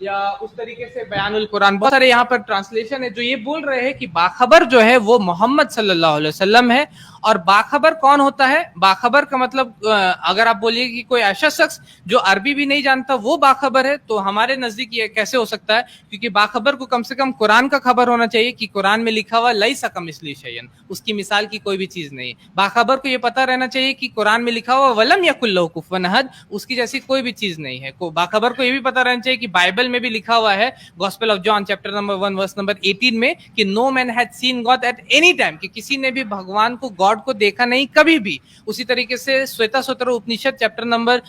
या उस तरीके से बयानुल कुरान, बहुत सारे यहाँ पर ट्रांसलेशन है जो ये बोल रहे हैं कि बाखबर जो है वो मोहम्मद सल्लल्लाहु अलैहि वसल्लम है। और बाखबर कौन होता है? बाखबर का मतलब अगर आप बोलिए कि कोई ऐसा शख्स जो अरबी भी नहीं जानता वो बाखबर है, तो हमारे नजदीक ये कैसे हो सकता है? क्योंकि बाखबर को कम से कम कुरान का खबर होना चाहिए कि कुरान में लिखा हुआ लैसा कमिस्लिही शैअन, उसकी मिसाल की कोई भी चीज नहीं है। बाखबर को ये पता रहना चाहिए कि कुरान में लिखा हुआ वलम यकुल लहू कुफुवन अहद, उसकी जैसी कोई भी चीज नहीं है। बाखबर को ये भी पता रहना चाहिए कि बाइबल में भी लिखा हुआ है, gospel of John chapter number 1 verse number 18 में, कि no man had seen God at any time, कि किसी ने भी भगवान को, गॉड को देखा नहीं कभी भी। उसी तरीके से श्वेताश्वतर उपनिषद चैप्टर नंबर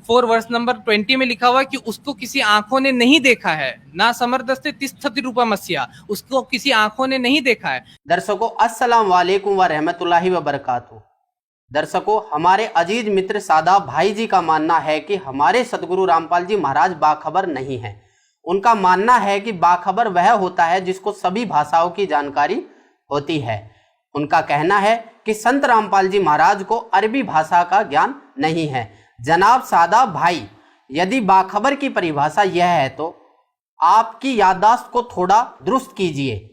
4 वर्स नंबर 20 में लिखा हुआ है कि उसको किसी आंखों ने नहीं देखा है, ना समरदस्ते तिष्ठति रूपमस्या, उसको किसी आंखों ने नहीं देखा है। दर्शकों अस्सलाम वालेकुम व रहमतुल्लाहि व बरकातहू। दर्शकों, हमारे अजीज मित्र सादाब भाई जी का मानना है कि हमारे सदगुरु रामपाल जी महाराज बाखबर नहीं हैं। उनका मानना है कि बाखबर वह होता है जिसको सभी भाषाओं की जानकारी होती है। उनका कहना है कि संत रामपाल जी महाराज को अरबी भाषा का ज्ञान नहीं है। जनाब सादाब भाई, यदि बाखबर की परिभाषा यह है तो आपकी याददाश्त को थोड़ा दुरुस्त कीजिए।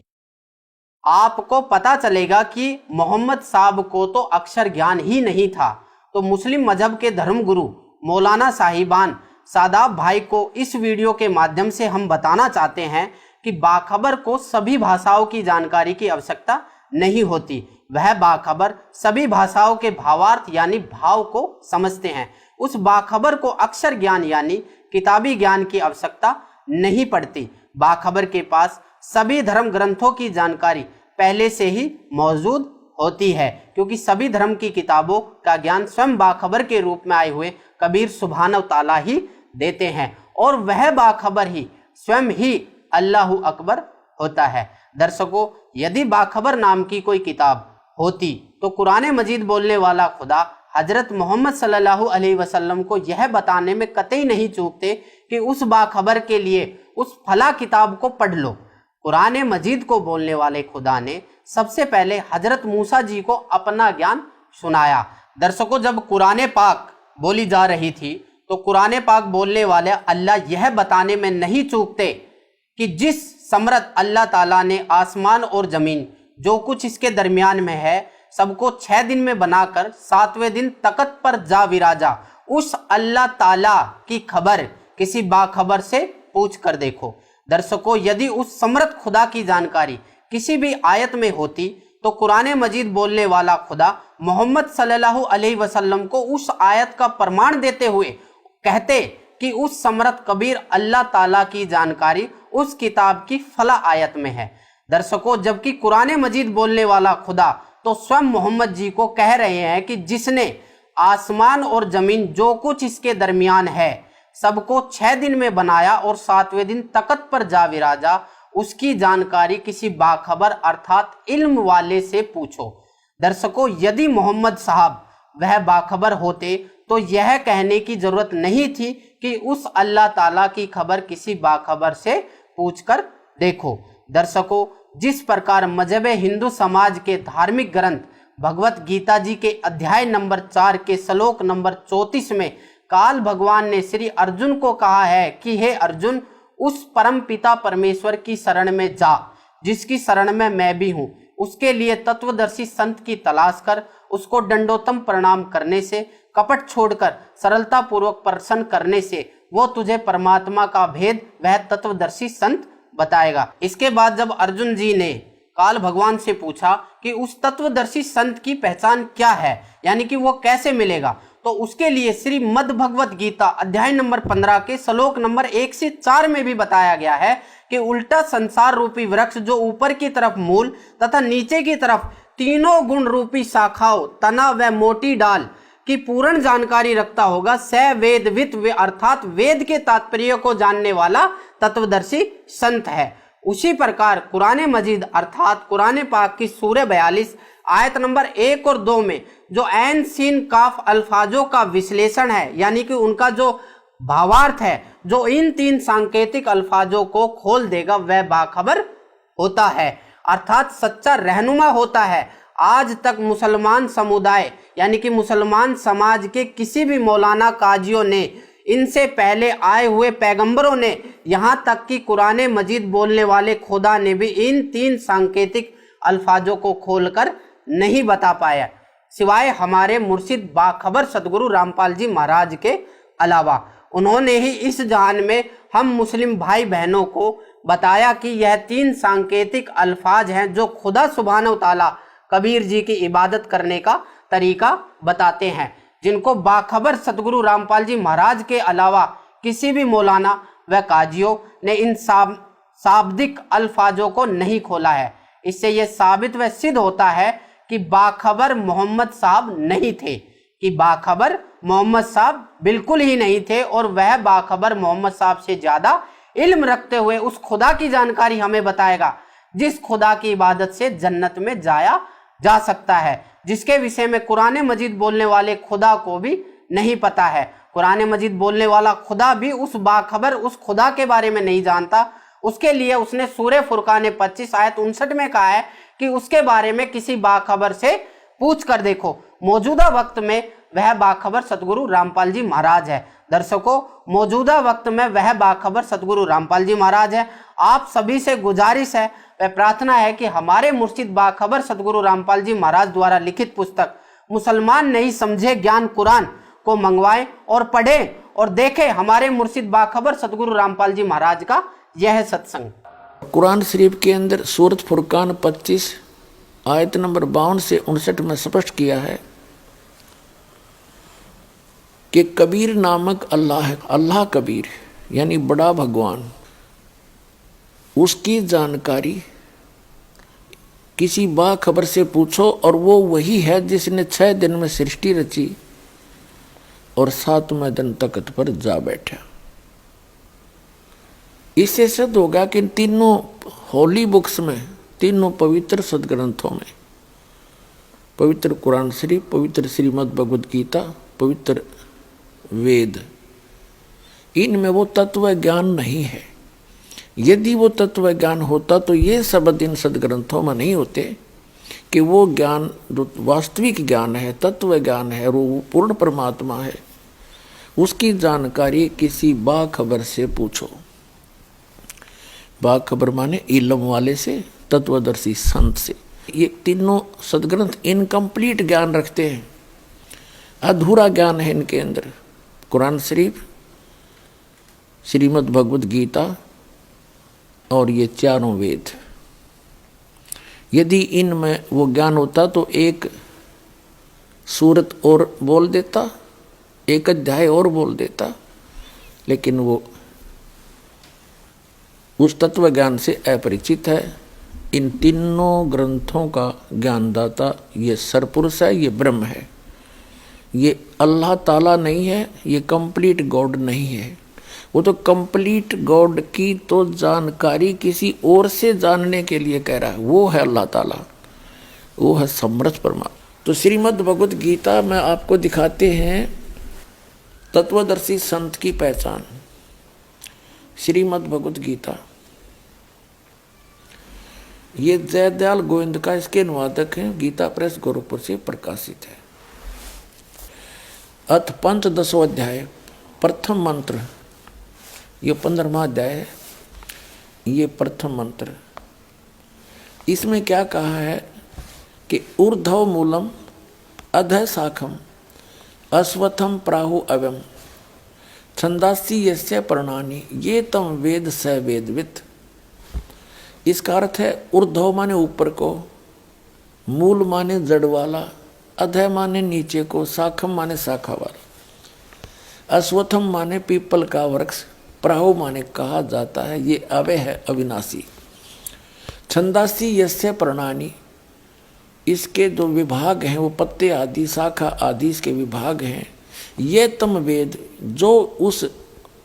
आपको पता चलेगा कि मोहम्मद साहब को तो अक्षर ज्ञान ही नहीं था। तो मुस्लिम मजहब के धर्मगुरु मौलाना साहिबान सादाब भाई को इस वीडियो के माध्यम से हम बताना चाहते हैं कि बाखबर को सभी भाषाओं की जानकारी की आवश्यकता नहीं होती। वह बाखबर सभी भाषाओं के भावार्थ यानी भाव को समझते हैं। उस बाखबर को अक्षर ज्ञान यानी किताबी ज्ञान की आवश्यकता नहीं पड़ती। बाखबर के पास सभी धर्म ग्रंथों की जानकारी पहले से ही मौजूद होती है, क्योंकि सभी धर्म की किताबों का ज्ञान स्वयं बाखबर के रूप में आए हुए कबीर सुभान ताला ही देते हैं, और वह बाखबर ही स्वयं ही अल्लाहु अकबर होता है। दर्शकों, यदि बाखबर नाम की कोई किताब होती तो कुरान मजीद बोलने वाला खुदा हजरत मोहम्मद सल्लल्लाहु अलैहि वसल्लम को यह बताने में कतई नहीं चूकते कि उस बाखबर के लिए उस फला किताब को पढ़ लो। कुरान मजीद को बोलने वाले खुदा ने सबसे पहले हजरत मूसा जी को अपना ज्ञान सुनाया। दर्शकों, जब कुरान पाक बोली जा रही थी तो कुरान पाक बोलने वाले अल्लाह यह बताने में नहीं चूकते कि जिस समर्थ अल्लाह ताला ने आसमान और जमीन जो कुछ इसके दरमियान में है सबको 6 दिन में बनाकर 7वें दिन तकत पर जा विराजा, उस अल्लाह ताला की खबर किसी बाखबर से पूछ कर देखो। दर्शकों, यदि उस समर्थ खुदा की जानकारी किसी भी आयत में होती तो कुरान मजीद बोलने वाला खुदा मोहम्मद सल्लल्लाहु अलैहि वसल्लम को उस आयत का प्रमाण देते हुए कहते कि उस समर्थ कबीर अल्लाह ताला की जानकारी उस किताब की फला आयत में है। दर्शकों, जबकि कुरान मजीद बोलने वाला खुदा तो स्वयं मोहम्मद जी को कह रहे हैं कि जिसने आसमान और जमीन जो कुछ इसके दरमियान है सबको 6 दिन में बनाया और 7वें दिन तकत पर जा विराजा, उसकी जानकारी किसी बाखबर अर्थात इल्म वाले से पूछो। दर्शकों, यदि मोहम्मद साहब वह बाखबर होते तो यह कहने की जरूरत नहीं थी कि उस अल्लाह ताला की खबर किसी बाखबर से पूछकर देखो। दर्शकों, जिस प्रकार मजहब हिंदू समाज के धार्मिक ग्रंथ भगवत गीता जी के अध्याय नंबर 4 के श्लोक नंबर 34 में काल भगवान ने श्री अर्जुन को कहा है कि हे अर्जुन, उस परम पिता परमेश्वर की शरण में जा जिसकी शरण में मैं भी हूँ। उसके लिए तत्वदर्शी संत की तलाश कर, उसको दंडोतम प्रणाम करने से, कपट छोड़कर सरलता पूर्वक प्रसन्न करने से वो तुझे परमात्मा का भेद वह तत्वदर्शी संत बताएगा। इसके बाद जब अर्जुन जी ने काल भगवान से पूछा कि उस तत्वदर्शी संत की पहचान क्या है, यानी कि वो कैसे मिलेगा, तो उसके लिए श्री मद् भगवत गीता अध्याय नंबर 15 के श्लोक नंबर 1 से 4 में भी बताया गया है कि उल्टा संसार रूपी वृक्ष जो ऊपर की तरफ मूल तथा नीचे की तरफ तीनों गुण रूपी शाखाओं, तना व मोटी डाल की पूर्ण जानकारी रखता होगा, स वेदवित अर्थात वेद के तात्पर्य को जानने वाला तत्वदर्शी संत है। उसी प्रकार कुरान मजीद अर्थात कुरान पाक की सूरह 42 आयत नंबर 1 और 2 में जो ऐन सीन काफ अल्फाजों का विश्लेषण है, यानी कि उनका जो भावार्थ है, जो इन 3 सांकेतिक अल्फाजों को खोल देगा वह बाखबर होता है, अर्थात सच्चा रहनुमा होता है। आज तक मुसलमान समुदाय यानी कि मुसलमान समाज के किसी भी मौलाना काजियों ने इनसे पहले आए हुए पैगंबरों ने, यहाँ तक कि कुरान मजीद बोलने वाले खुदा ने भी इन 3 सांकेतिक अल्फाजों को खोलकर नहीं बता पाया, सिवाय हमारे मुर्शिद बाखबर सदगुरु रामपाल जी महाराज के अलावा। उन्होंने ही इस जहान में हम मुस्लिम भाई बहनों को बताया कि यह 3 सांकेतिक अल्फाज हैं जो खुदा सुभान ताला कबीर जी की इबादत करने का तरीका बताते हैं, जिनको बाखबर सतगुरु रामपाल जी महाराज के अलावा किसी भी मौलाना व काजियों ने इन शाब्दिक अल्फाजों को नहीं खोला है। इससे यह साबित व सिद्ध होता है कि बाखबर मोहम्मद साहब नहीं थे, कि बाखबर मोहम्मद साहब बिल्कुल ही नहीं थे, और वह बाखबर मोहम्मद साहब से ज्यादा इल्म रखते हुए उस खुदा की जानकारी हमें बताएगा जिस खुदा की इबादत से जन्नत में जाया जा सकता है, जिसके विषय में कुरान मजीद बोलने वाले खुदा को भी नहीं पता है। कुरान मजीद बोलने वाला खुदा भी उस बाखबर उस खुदा के बारे में नहीं जानता। उसके लिए उसने सूरह फुरकान 25 आयत 59 में कहा है कि उसके बारे में किसी बाखबर से पूछ कर देखो। मौजूदा वक्त में वह बाखबर सतगुरु रामपाल जी महाराज है। दर्शकों, मौजूदा वक्त में वह बाखबर सतगुरु रामपाल जी महाराज है। आप सभी से गुजारिश है व प्रार्थना है कि हमारे मुर्शिद बाखबर सतगुरु रामपाल जी महाराज द्वारा लिखित पुस्तक मुसलमान नहीं समझे ज्ञान कुरान को मंगवाएं और पढ़ें और देखें हमारे मुर्शिद बाखबर सतगुरु रामपाल जी महाराज का यह सत्संग। कुरान शरीफ के अंदर सूरत फुरकान 25 आयत नंबर 52 से 59 में स्पष्ट किया है कि कबीर नामक अल्लाह है। अल्लाह कबीर यानी बड़ा भगवान, उसकी जानकारी किसी बाखबर से पूछो और वो वही है जिसने 6 दिन में सृष्टि रची और 7वें दिन तख्त पर जा बैठा। इससे सिद्ध होगा कि तीनों होली बुक्स में, तीनों पवित्र सदग्रंथों में, पवित्र कुरान शरीफ, पवित्र श्रीमद् भगवद गीता, पवित्र वेद, इनमें वो तत्व ज्ञान नहीं है। यदि वो तत्व ज्ञान होता तो ये शब्द इन सदग्रंथों में नहीं होते कि वो ज्ञान जो वास्तविक ज्ञान है, तत्व ज्ञान है, वो पूर्ण परमात्मा है, उसकी जानकारी किसी बाखबर से पूछो। बाखबर माने इल्म वाले से, तत्वदर्शी संत से। ये तीनों सदग्रंथ इनकम्प्लीट ज्ञान रखते हैं, अधूरा ज्ञान है इनके अंदर। कुरान शरीफ, श्रीमद् भगवद गीता और ये चारों वेद, यदि इनमें वो ज्ञान होता तो एक सूरत और बोल देता, एक अध्याय और बोल देता, लेकिन वो उस तत्व ज्ञान से अपरिचित है। इन तीनों ग्रंथों का ज्ञानदाता ये सरपुरुष है, ये ब्रह्म है, ये अल्लाह ताला नहीं है, ये कंप्लीट गॉड नहीं है। वो तो कंप्लीट गॉड की तो जानकारी किसी और से जानने के लिए कह रहा है, वो है अल्लाह ताला, वो है समर्थ परमात्मा। तो श्रीमद् भगवद गीता में आपको दिखाते हैं तत्वदर्शी संत की पहचान। श्रीमद् भगवद गीता ये जयदयाल गोविंद का इसके अनुवादक हैं, गीता प्रेस गोरखपुर से प्रकाशित है। अथ पंचदशो अध्याय, प्रथम मंत्र, ये 15वां अध्याय है, ये प्रथम मंत्र। इसमें क्या कहा है कि ऊर्ध्व मूलम अधः शाखम अश्वत्थम प्राहु अव्यम छंदासी यस्य पर्णानि ये तम वेद स वेदवित। इसका अर्थ है ऊर्ध्व माने ऊपर को, मूल माने जड़ वाला, अधः माने नीचे को, शाखम माने शाखा वाला, अश्वत्थम माने पीपल का वृक्ष, प्राहु माने कहा जाता है ये अव्यय है, अविनाशी। छंदासी यस्य पर्णानि, इसके जो विभाग हैं वो पत्ते आदि, शाखा आदि इसके विभाग हैं। ये तम वेद, जो उस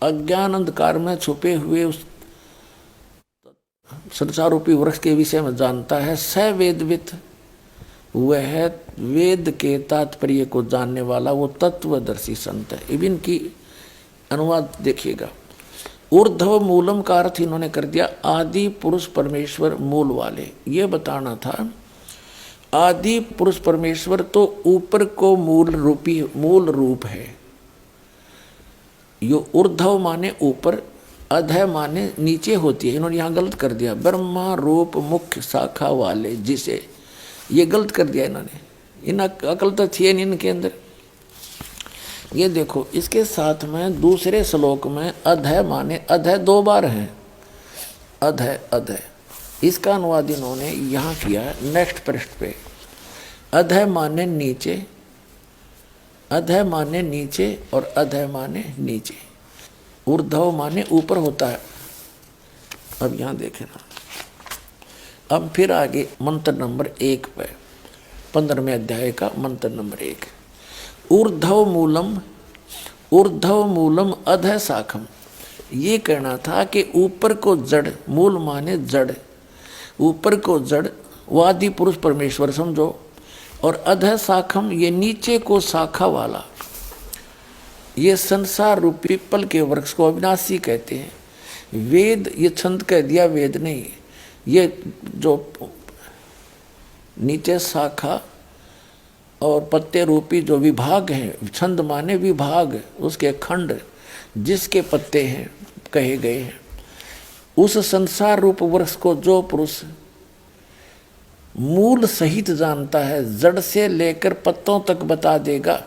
अज्ञान अंधकार में छुपे हुए उस संसार रूपी वृक्ष के विषय में जानता है, स वेदवित, वह है वेद के तात्पर्य को जानने वाला, वो तत्वदर्शी संत है। इबिन की अनुवाद देखिएगा। ऊर्ध्व मूलम का अर्थ इन्होंने कर दिया आदि पुरुष परमेश्वर मूल वाले। ये बताना था आदि पुरुष परमेश्वर तो ऊपर को मूल रूप है, यो ऊर्ध्व माने ऊपर, अधः माने नीचे होती है। इन्होंने यहाँ गलत कर दिया, ब्रह्मा रूप मुख्य शाखा वाले जिसे, ये गलत कर दिया इन्होंने। इन अकल तो थी नहीं इनके अंदर। ये देखो इसके साथ में दूसरे श्लोक में अधः माने, अधः 2 बार है, अधः अधः। इसका अनुवाद इन्होंने यहाँ किया है नेक्स्ट पृष्ठ पे। अधः माने नीचे, अधः माने नीचे और अधः माने नीचे, ऊर्ध्व माने ऊपर होता है। अब यहाँ देखें ना, अब फिर आगे मंत्र नंबर 1 पे 15वें अध्याय का मंत्र नंबर 1, ऊर्ध्व मूलम अधः शाखम। ये कहना था कि ऊपर को जड़, मूल माने जड़, ऊपर को जड़ वादी पुरुष परमेश्वर समझो, और अधः शाखम ये नीचे को शाखा वाला। ये संसार रूपी पीपल के वृक्ष को अविनाशी कहते हैं। वेद, ये छंद कह दिया, वेद नहीं, ये जो नीचे शाखा और पत्ते रूपी जो विभाग हैं, छंद माने विभाग, उसके खंड जिसके पत्ते हैं कहे गए हैं, उस संसार रूप वृक्ष को जो पुरुष मूल सहित जानता है, जड़ से लेकर पत्तों तक बता देगा।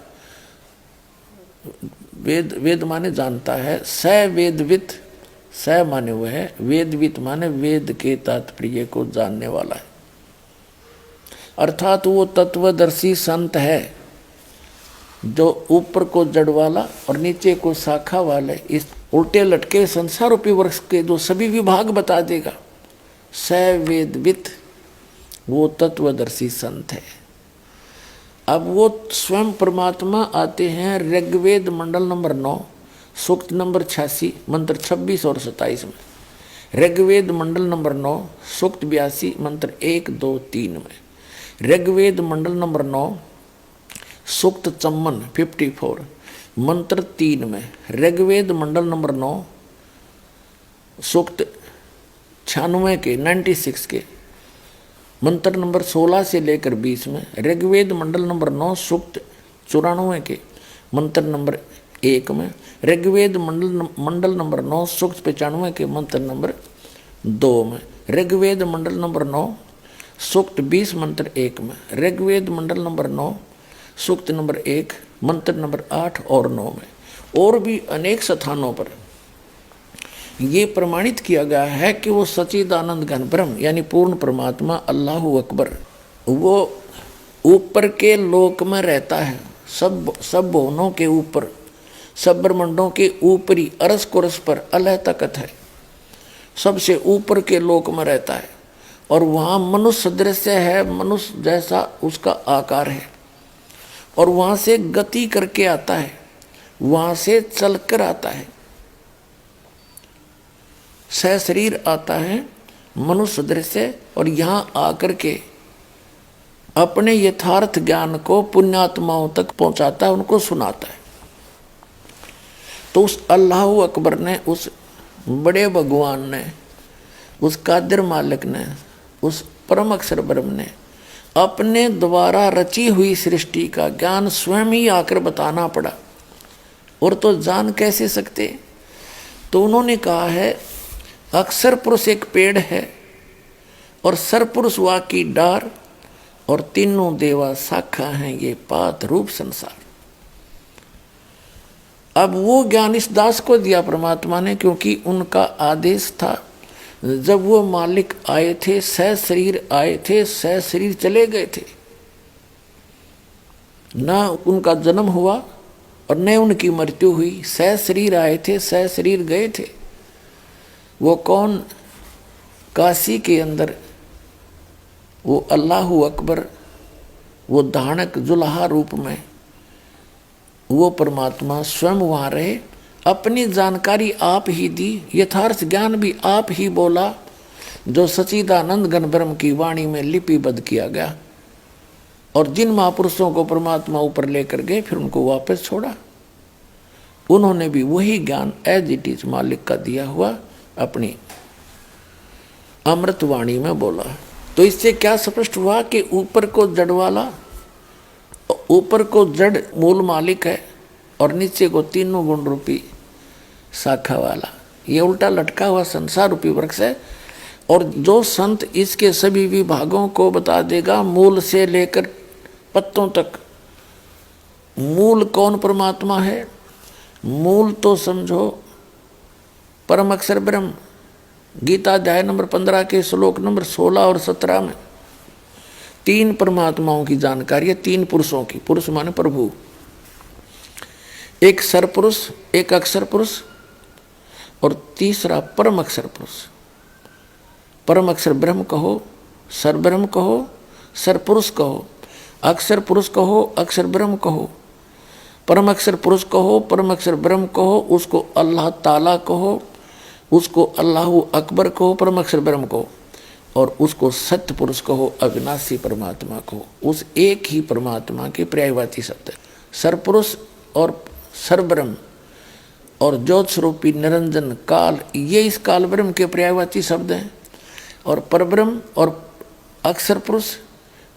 वेद, वेद माने जानता है, स वेदवित, स माने वह है, वेदवित माने वेद के तात्पर्य को जानने वाला है, अर्थात वो तत्वदर्शी संत है जो ऊपर को जड़ वाला और नीचे को शाखा वाले इस उल्टे लटके संसार रूपी वृक्ष के जो सभी विभाग बता देगा। स वेदवित, वो तत्वदर्शी संत है। अब वो स्वयं परमात्मा आते हैं ऋग्वेद मंडल नंबर 9 सूक्त नंबर 86 मंत्र 26 और 27 में, ऋग्वेद मंडल नंबर 9 सूक्त 82 मंत्र 1, 2, 3 में, ऋग्वेद मंडल नंबर 9 सूक्त 54 मंत्र 3 में, ऋग्वेद मंडल नंबर 9 सूक्त 96 के मंत्र नंबर 16 से लेकर 20 में, ऋग्वेद मंडल नंबर 9 सूक्त 94 के मंत्र नंबर 1 में, ऋग्वेद मंडल नंबर 9 सूक्त 95 के मंत्र नंबर 2 में, ऋग्वेद मंडल नंबर 9 सूक्त 20 मंत्र 1 में, ऋग्वेद मंडल नंबर 9 सूक्त नंबर 1 मंत्र नंबर 8 और 9 में, और भी अनेक स्थानों पर ये प्रमाणित किया गया है कि वो सच्चिदानंद घन ब्रह्म यानी पूर्ण परमात्मा अल्लाहु अकबर, वो ऊपर के लोक में रहता है, सब भुवनों के ऊपर, सब ब्रह्मांडों के ऊपरी अरस कुरस पर अलह तकत है, सबसे ऊपर के लोक में रहता है, और वहाँ मनुष्य दृश्य है, मनुष्य जैसा उसका आकार है, और वहाँ से गति करके आता है, वहाँ से चलकर आता है, सशरीर आता है मनुष्य दृश्य, और यहाँ आकर के अपने यथार्थ ज्ञान को पुण्यात्माओं तक पहुँचाता है, उनको सुनाता है। तो उस अल्लाहु अकबर ने, उस बड़े भगवान ने, उस कादिर मालिक ने, उस परम अक्षर ब्रह्म ने अपने द्वारा रची हुई सृष्टि का ज्ञान स्वयं ही आकर बताना पड़ा, और तो जान कैसे सकते। तो उन्होंने कहा है अक्षर पुरुष एक पेड़ है और सरपुरुष वा की डार, और तीनों देवा शाखा हैं ये पात रूप संसार। अब वो ज्ञान इस दास को दिया परमात्मा ने, क्योंकि उनका आदेश था। जब वो मालिक आए थे, सह शरीर आए थे, सह शरीर चले गए थे, ना उनका जन्म हुआ और न उनकी मृत्यु हुई। सह शरीर आए थे, सह शरीर गए थे। वो कौन? काशी के अंदर वो अल्लाहु अकबर, वो धानक जुल्हा रूप में वो परमात्मा स्वयं वहाँ रहे, अपनी जानकारी आप ही दी, यथार्थ ज्ञान भी आप ही बोला, जो सच्चिदानंद घन ब्रह्म की वाणी में लिपिबद्ध किया गया। और जिन महापुरुषों को परमात्मा ऊपर लेकर गए, फिर उनको वापस छोड़ा। उन्होंने भी वही ज्ञान एज इट इज मालिक का दिया हुआ अपनी अमृत वाणी में बोला। तो इससे क्या स्पष्ट हुआ कि ऊपर को जड़ वाला, ऊपर को जड़ मूल मालिक है, और नीचे को तीनों गुण रूपी शाखा वाला, ये उल्टा लटका हुआ संसार रूपी वृक्ष है। और जो संत इसके सभी विभागों को बता देगा, मूल से लेकर पत्तों तक। मूल कौन परमात्मा है? मूल तो समझो परम अक्षर ब्रह्म। गीता अध्याय नंबर 15 के श्लोक नंबर 16 और 17 में 3 परमात्माओं की जानकारी है, 3 पुरुषों की। पुरुष माने प्रभु, एक सरपुरुष, एक अक्षर पुरुष और तीसरा परम अक्षर पुरुष। परम अक्षर ब्रह्म कहो, सर ब्रह्म कहो, सर पुरुष कहो, अक्षर पुरुष कहो, अक्षर ब्रह्म कहो, परम अक्षर पुरुष कहो, परम अक्षर ब्रह्म कहो, उसको अल्लाह ताला कहो, उसको अल्लाहु अकबर कहो, परम अक्षर ब्रह्म कहो, और उसको सत्य पुरुष कहो, अविनाशी परमात्मा कहो। उस एक ही परमात्मा के पर्यायवाची शब्द है सरपुरुष और सरब्रह्म और ज्योत स्वरूपी निरंजन काल, ये इस काल ब्रह्म के पर्यायवाची शब्द हैं। और परब्रह्म और अक्षर पुरुष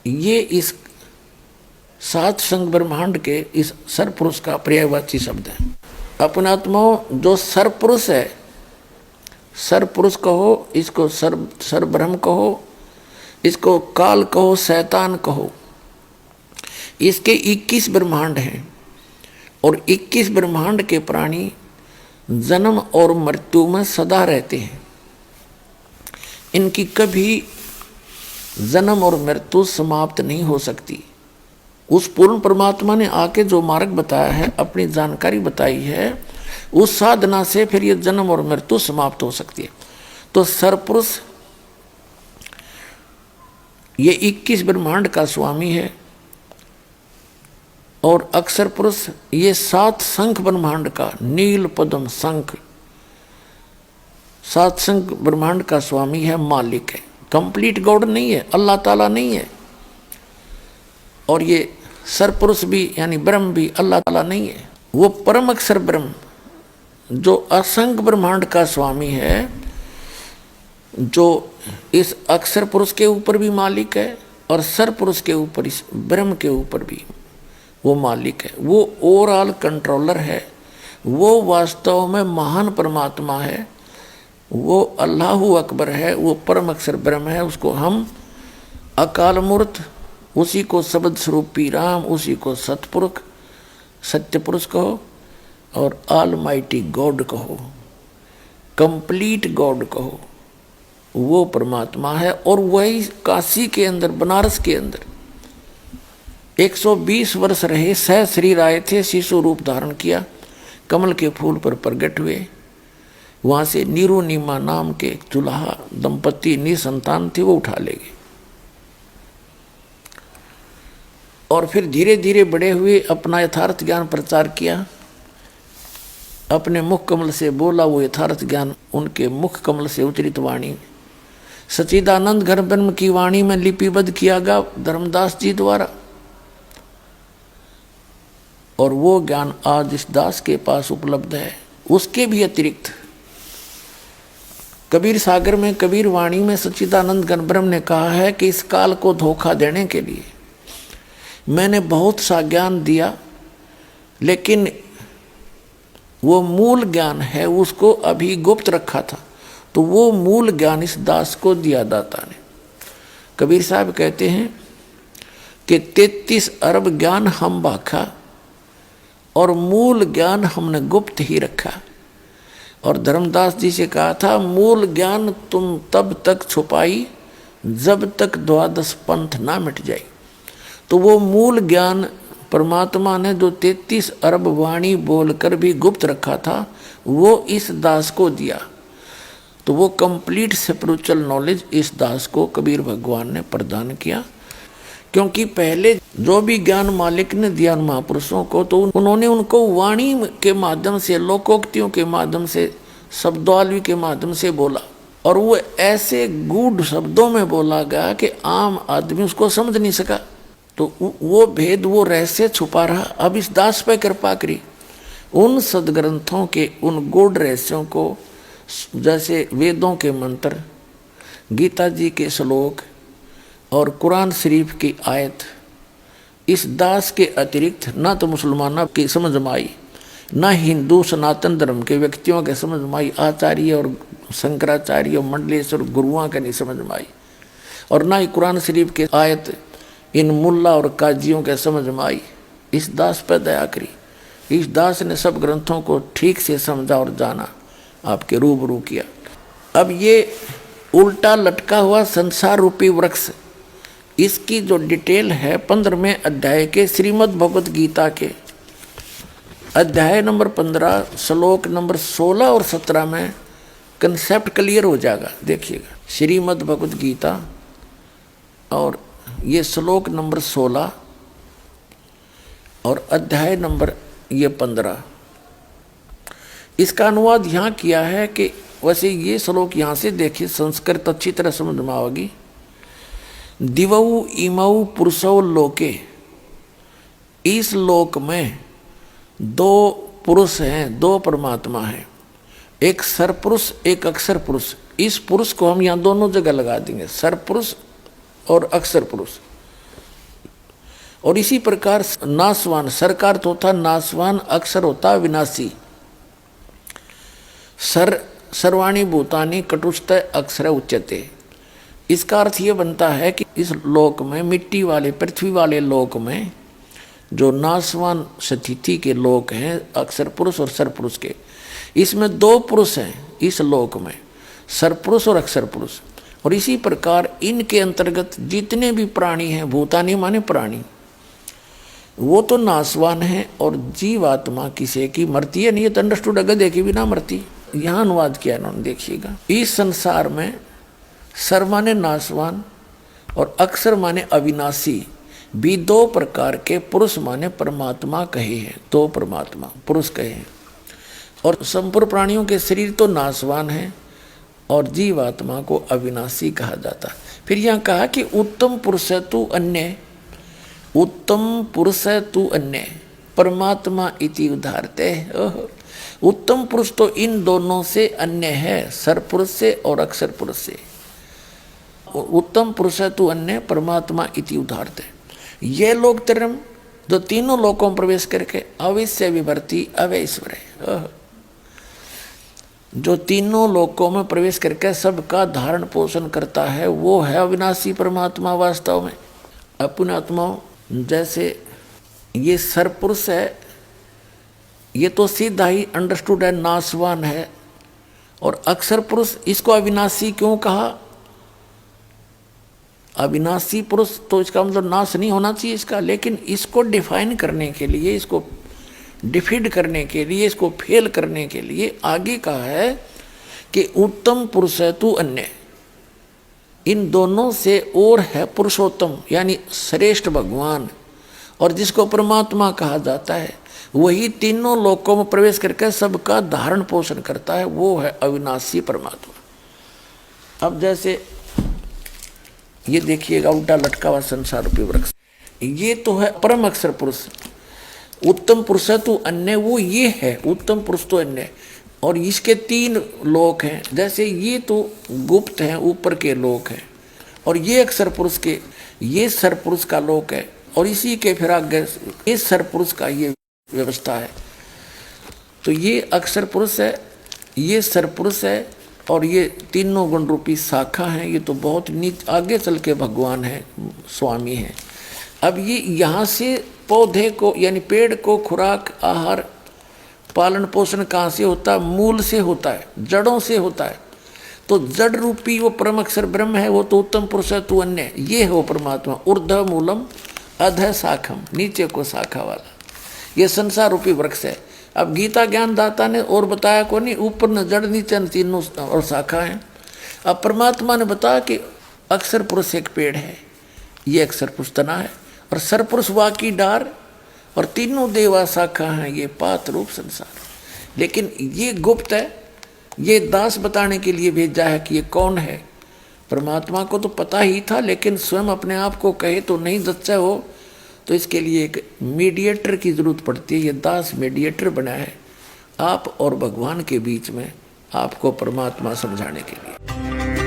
ये इस 7 संग ब्रह्मांड के इस सरपुरुष का पर्यायवाची शब्द है। अपने आत्माओं, जो सरपुरुष है, सरपुरुष कहो, इसको सरब्रह्म कहो, इसको काल कहो, शैतान कहो। इसके 21 ब्रह्मांड हैं और 21 ब्रह्मांड के प्राणी जन्म और मृत्यु में सदा रहते हैं। इनकी कभी जन्म और मृत्यु समाप्त नहीं हो सकती। उस पूर्ण परमात्मा ने आके जो मार्ग बताया है, अपनी जानकारी बताई है, उस साधना से फिर ये जन्म और मृत्यु समाप्त हो सकती है। तो सरपुरुष ये 21 ब्रह्मांड का स्वामी है और अक्षर पुरुष ये 7 शंख ब्रह्मांड का, नील पद्म शंख, 7 शंख ब्रह्मांड का स्वामी है, मालिक है। कंप्लीट गॉड नहीं है, अल्लाह ताला नहीं है। और ये सरपुरुष भी यानी ब्रह्म भी अल्लाह ताला नहीं है। वो परम अक्षर ब्रह्म जो असंख्य ब्रह्मांड का स्वामी है, जो इस अक्षर पुरुष के ऊपर भी मालिक है और सर पुरुष के ऊपर, इस ब्रह्म के ऊपर भी वो मालिक है। वो ओवरऑल कंट्रोलर है। वो वास्तव में महान परमात्मा है। वो अल्लाहु अकबर है। वो परम अक्षर ब्रह्म है। उसको हम अकाल मूर्त, उसी को शब्द स्वरूपी राम, उसी को सतपुरुष, सत्य पुरुष कहो और ऑलमाइटी गॉड कहो, कंप्लीट गॉड कहो। वो परमात्मा है। और वही काशी के अंदर, बनारस के अंदर 120 वर्ष रहे, सह शरीर आए थे, शिशु रूप धारण किया, कमल के फूल पर प्रकट हुए। वहाँ से नीरू नीमा नाम के दुल्हा दंपति निसंतान थे, वो उठा ले गए। और फिर धीरे धीरे बड़े हुए, अपना यथार्थ ज्ञान प्रचार किया, अपने मुख कमल से बोला वो यथार्थ ज्ञान, उनके मुख कमल से उच्चरित वाणी सच्चिदानंद घन ब्रह्म की वाणी में लिपिबद्ध किया गया धर्मदास जी द्वारा। और वो ज्ञान आज इस दास के पास उपलब्ध है। उसके भी अतिरिक्त कबीर सागर में, कबीर वाणी में सच्चिदानंद घन ब्रह्म ने कहा है कि इस काल को धोखा देने के लिए मैंने बहुत सा ज्ञान दिया, लेकिन वो मूल ज्ञान है उसको अभी गुप्त रखा था। तो वो मूल ज्ञान इस दास को दिया दाता ने। कबीर साहब कहते हैं कि 33 अरब ज्ञान हम बाखा और मूल ज्ञान हमने गुप्त ही रखा। और धर्मदास जी से कहा था, मूल ज्ञान तुम तब तक छुपाई जब तक 12 पंथ ना मिट जाए। तो वो मूल ज्ञान परमात्मा ने जो 33 अरब वाणी बोलकर भी गुप्त रखा था, वो इस दास को दिया। तो वो कंप्लीट स्पिरिचुअल नॉलेज इस दास को कबीर भगवान ने प्रदान किया। क्योंकि पहले जो भी ज्ञान मालिक ने दिया महापुरुषों को, तो उन्होंने उनको वाणी के माध्यम से, लोकोक्तियों के माध्यम से, शब्दावली के माध्यम से बोला। और वो ऐसे गूढ़ शब्दों में बोला गया कि आम आदमी उसको समझ नहीं सका। तो वो भेद, वो रहस्य छुपा रहा। अब इस दास पर कृपा करी, उन सदग्रंथों के उन गूढ़ रहस्यों को, जैसे वेदों के मंत्र, गीता जी के श्लोक और कुरान शरीफ की आयत, इस दास के अतिरिक्त ना तो मुसलमानों की समझ में आई, ना हिंदू सनातन धर्म के व्यक्तियों के समझ में आई, आचार्य और शंकराचार्य और मंडलेश्वर गुरुओं के नहीं समझ में आई, और ना ही कुरान शरीफ के आयत इन मुल्ला और काजियों के समझ में आई। इस दास पर दया करी। इस दास ने सब ग्रंथों को ठीक से समझा और जाना, आपके रूबरू किया। अब ये उल्टा लटका हुआ संसार रूपी वृक्ष, इसकी जो डिटेल है 15वें अध्याय के श्रीमद् भगवत गीता के अध्याय नंबर 15 श्लोक नंबर 16 और 17 में कंसेप्ट क्लियर हो जाएगा। देखिएगा, श्रीमद् भगवत गीता और ये श्लोक नंबर 16 और अध्याय नंबर ये 15, इसका अनुवाद यहाँ किया है कि वैसे ये श्लोक यहाँ से देखिए, संस्कृत अच्छी तरह समझ में आएगी। दिवऊ इमऊ पुरुषौ लोके, इस लोक में दो पुरुष हैं, दो परमात्मा हैं, एक सरपुरुष एक अक्षर पुरुष। इस पुरुष को हम यहाँ दोनों जगह लगा देंगे, सरपुरुष और अक्षर पुरुष। और इसी प्रकार नासवान, सर का अर्थ होता नासवान, अक्षर होता विनाशी। सर्वाणी भूतानि कटुष्ट अक्षर उच्यते, इसका अर्थ ये बनता है कि इस लोक में, मिट्टी वाले पृथ्वी वाले लोक में जो नासवान स्थिति के लोक हैं, अक्षर पुरुष और सरपुरुष के, इसमें दो पुरुष हैं इस लोक में, सरपुरुष और अक्षर पुरुष। और इसी प्रकार इनके अंतर्गत जितने भी प्राणी हैं, भूतानी माने प्राणी, वो तो नासवान है, और जीवात्मा किसी की मरती है नहीं, ये तो अंडरस्टूड, गधे की भी ना मरती। यहाँ अनुवाद किया इन्होंने, देखिएगा। इस संसार में सर माने नासवान और अक्षर माने अविनाशी भी दो प्रकार के पुरुष माने परमात्मा कहे हैं, दो परमात्मा पुरुष कहे हैं। और संपूर्ण प्राणियों के शरीर तो नासवान है और जीवात्मा को अविनाशी कहा जाता। फिर यहाँ कहा कि उत्तम पुरुष है तू अन्य, उत्तम पुरुष है तू अन्य परमात्मा इति उदाहरते। उत्तम पुरुष तो इन दोनों से अन्य है, सरपुरुष से और अक्षर पुरुष से। उत्तम पुरुष है तू अन्य परमात्मा इति उदाहरते। ये लोग तरम जो तीनों लोकों में प्रवेश करके अविश्य विभर्ति अवैश्वर है, जो तीनों लोकों में प्रवेश करके सबका धारण पोषण करता है, वो है अविनाशी परमात्मा। वास्तव में अपने आत्माओं, जैसे ये सरपुरुष है, ये तो सीधा ही अंडरस्टूड है, नासवान है। और अक्षर पुरुष, इसको अविनाशी क्यों कहा? अविनाशी पुरुष तो इसका मतलब नाश नहीं होना चाहिए इसका, लेकिन इसको डिफाइन करने के लिए, इसको डिफीड करने के लिए, इसको फेल करने के लिए आगे कहा है कि उत्तम पुरुष है तू अन्य। इन दोनों से और है पुरुषोत्तम यानी श्रेष्ठ भगवान, और जिसको परमात्मा कहा जाता है, वही तीनों लोकों में प्रवेश करके सबका धारण पोषण करता है, वो है अविनाशी परमात्मा। अब जैसे ये देखिएगा, उल्टा लटका हुआ संसार रूपी वृक्ष, ये तो है परम अक्षर पुरुष। उत्तम पुरुष है तो अन्य, वो ये है उत्तम पुरुष तो अन्य। और इसके तीन लोक हैं, जैसे ये तो गुप्त हैं, ऊपर के लोक हैं, और ये अक्षर पुरुष के, ये सरपुरुष का लोक है, और इसी के फिर आगे ये सरपुरुष का ये व्यवस्था है। तो ये अक्षर पुरुष है, ये सरपुरुष है, और ये तीनों गुण रूपी शाखा हैं। ये तो बहुत नीच आगे चल के भगवान है, स्वामी है। अब ये यहाँ से पौधे को यानी पेड़ को खुराक, आहार, पालन पोषण कहाँ से होता है? मूल से होता है, जड़ों से होता है। तो जड़ रूपी वो परम अक्षर ब्रह्म है, वो तो उत्तम पुरुष है तू अन्य, ये है वो परमात्मा। ऊर्ध्व मूलम अधः शाखम, नीचे को शाखा वाला, ये संसार रूपी वृक्ष है। अब गीता ज्ञान दाता ने और बताया को नहीं, ऊपर न जड़ नीचे न तीनों और शाखा है। अब परमात्मा ने बताया कि अक्षर पुरुष एक पेड़ है, ये अक्षर पुरुष तना है, और सरपुरुष वाकी डार, और तीनों देवा शाखा हैं, ये पात रूप संसार। लेकिन ये गुप्त है, ये दास बताने के लिए भेजा है कि ये कौन है। परमात्मा को तो पता ही था, लेकिन स्वयं अपने आप को कहे तो नहीं सच्चा हो, तो इसके लिए एक मीडिएटर की जरूरत पड़ती है। ये दास मीडिएटर बना है आप और भगवान के बीच में, आपको परमात्मा समझाने के लिए।